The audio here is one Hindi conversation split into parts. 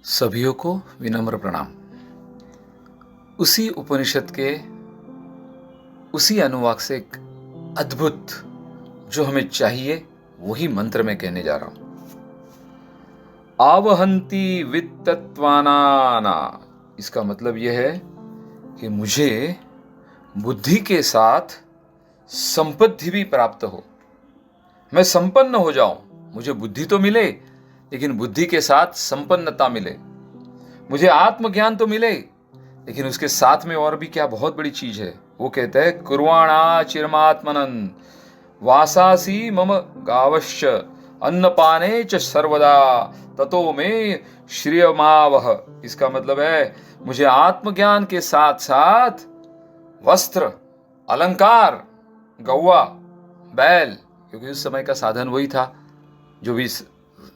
सभियों को विनम्र प्रणाम। उसी उपनिषद के उसी अनुवाक से एक अद्भुत जो हमें चाहिए वही मंत्र में कहने जा रहा हूं। आवहंती वित्तत्वानाना, इसका मतलब यह है कि मुझे बुद्धि के साथ संपत्ति भी प्राप्त हो, मैं संपन्न हो जाऊं। मुझे बुद्धि तो मिले लेकिन बुद्धि के साथ संपन्नता मिले। मुझे आत्मज्ञान तो मिले लेकिन उसके साथ में और भी क्या बहुत बड़ी चीज है। वो कहते हैं कुर्वाणा चिरमात्मनन वासासी मम गावश्च अन्नपाने च सर्वदा ततो में श्रियमावह। इसका मतलब है मुझे आत्मज्ञान के साथ साथ वस्त्र, अलंकार, गौवा, बैल, क्योंकि उस समय का साधन वही था जो भी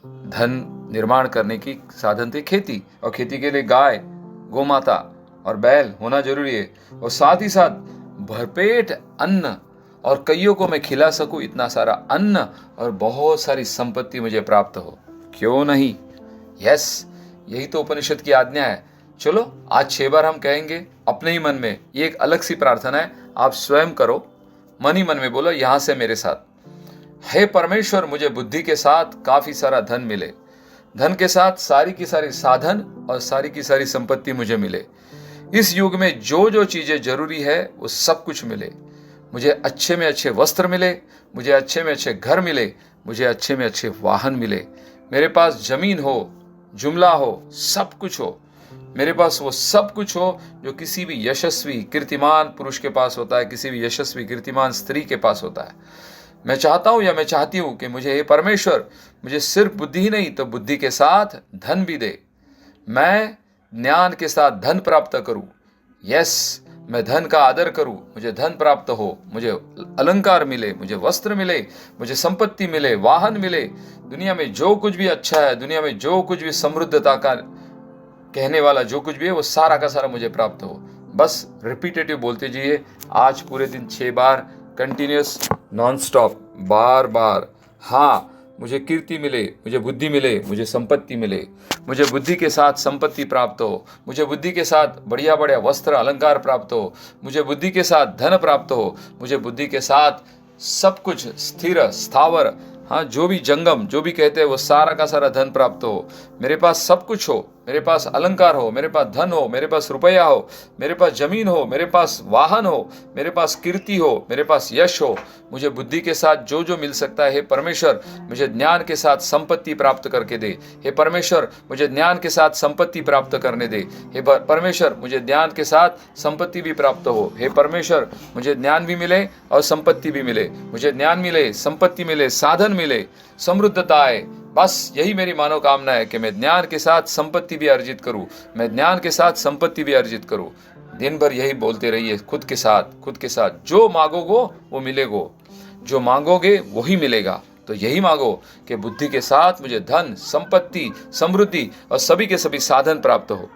धन निर्माण करने की साधन थे। खेती, और खेती के लिए गाय, गोमाता और बैल होना जरूरी है। और साथ ही साथ भरपेट अन्न, और कईयों को मैं खिला सकूं इतना सारा अन्न, और बहुत सारी संपत्ति मुझे प्राप्त हो। क्यों नहीं? यस, यही तो उपनिषद की आज्ञा है। चलो आज 6 बार हम कहेंगे अपने ही मन में। ये एक अलग सी प्रार्थना है, आप स्वयं करो, मन ही मन में बोलो यहां से मेरे साथ। हे परमेश्वर, मुझे बुद्धि के साथ काफी सारा धन मिले, धन के साथ सारी की सारी साधन और सारी की सारी संपत्ति मुझे मिले। इस युग में जो जो चीजें जरूरी है वो सब कुछ मिले। मुझे अच्छे में अच्छे वस्त्र मिले, मुझे अच्छे में अच्छे घर मिले, मुझे अच्छे में अच्छे वाहन मिले, मेरे पास जमीन हो, जुमला हो, सब कुछ हो। मेरे पास वो सब कुछ हो जो किसी भी यशस्वी कीर्तिमान पुरुष के पास होता है, किसी भी यशस्वी कीर्तिमान स्त्री के पास होता है। मैं चाहता हूं या मैं चाहती हूं कि मुझे हे परमेश्वर, मुझे सिर्फ बुद्धि ही नहीं तो बुद्धि के साथ धन भी दे। मैं ज्ञान के साथ धन प्राप्त करूं। यस, मैं धन का आदर करूं, मुझे धन प्राप्त हो, मुझे अलंकार मिले, मुझे वस्त्र मिले, मुझे संपत्ति मिले, वाहन मिले। दुनिया में जो कुछ भी अच्छा है, दुनिया में जो कुछ भी समृद्धता का कहने वाला जो कुछ भी है, वो सारा का सारा मुझे प्राप्त हो। बस रिपीटेटिव बोलते जाइए आज पूरे दिन 6 बार, कंटिन्यूस, नॉन स्टॉप, बार बार। हाँ, मुझे कीर्ति मिले, मुझे बुद्धि मिले, मुझे संपत्ति मिले, मुझे बुद्धि के साथ संपत्ति प्राप्त हो, मुझे बुद्धि के साथ बढ़िया बढ़िया वस्त्र अलंकार प्राप्त हो, मुझे बुद्धि के साथ धन प्राप्त हो, मुझे बुद्धि के साथ सब कुछ स्थिर स्थावर, हाँ, जो भी जंगम जो भी कहते हैं वो सारा का सारा धन प्राप्त हो। मेरे पास सब कुछ हो, मेरे पास अलंकार हो, मेरे पास धन हो, मेरे पास रुपया हो, मेरे पास जमीन हो, मेरे पास वाहन हो, मेरे पास कीर्ति हो, मेरे पास यश हो। मुझे बुद्धि के साथ जो जो मिल सकता है, हे परमेश्वर, मुझे ज्ञान के साथ संपत्ति प्राप्त करके दे। हे परमेश्वर, मुझे ज्ञान के साथ संपत्ति प्राप्त करने दे। हे परमेश्वर, मुझे ज्ञान के साथ संपत्ति भी प्राप्त हो। हे परमेश्वर, मुझे ज्ञान भी मिले और संपत्ति भी मिले, मुझे ज्ञान मिले, संपत्ति मिले, साधन मिले, समृद्धता आए। बस यही मेरी मनोकामना है कि मैं ज्ञान के साथ संपत्ति भी अर्जित करूं, मैं ज्ञान के साथ संपत्ति भी अर्जित करूं। दिन भर यही बोलते रहिए खुद के साथ। जो मांगोगे वो मिलेगा, जो मांगोगे वही मिलेगा। तो यही मांगो कि बुद्धि के साथ मुझे धन, संपत्ति, समृद्धि और सभी के सभी साधन प्राप्त हो।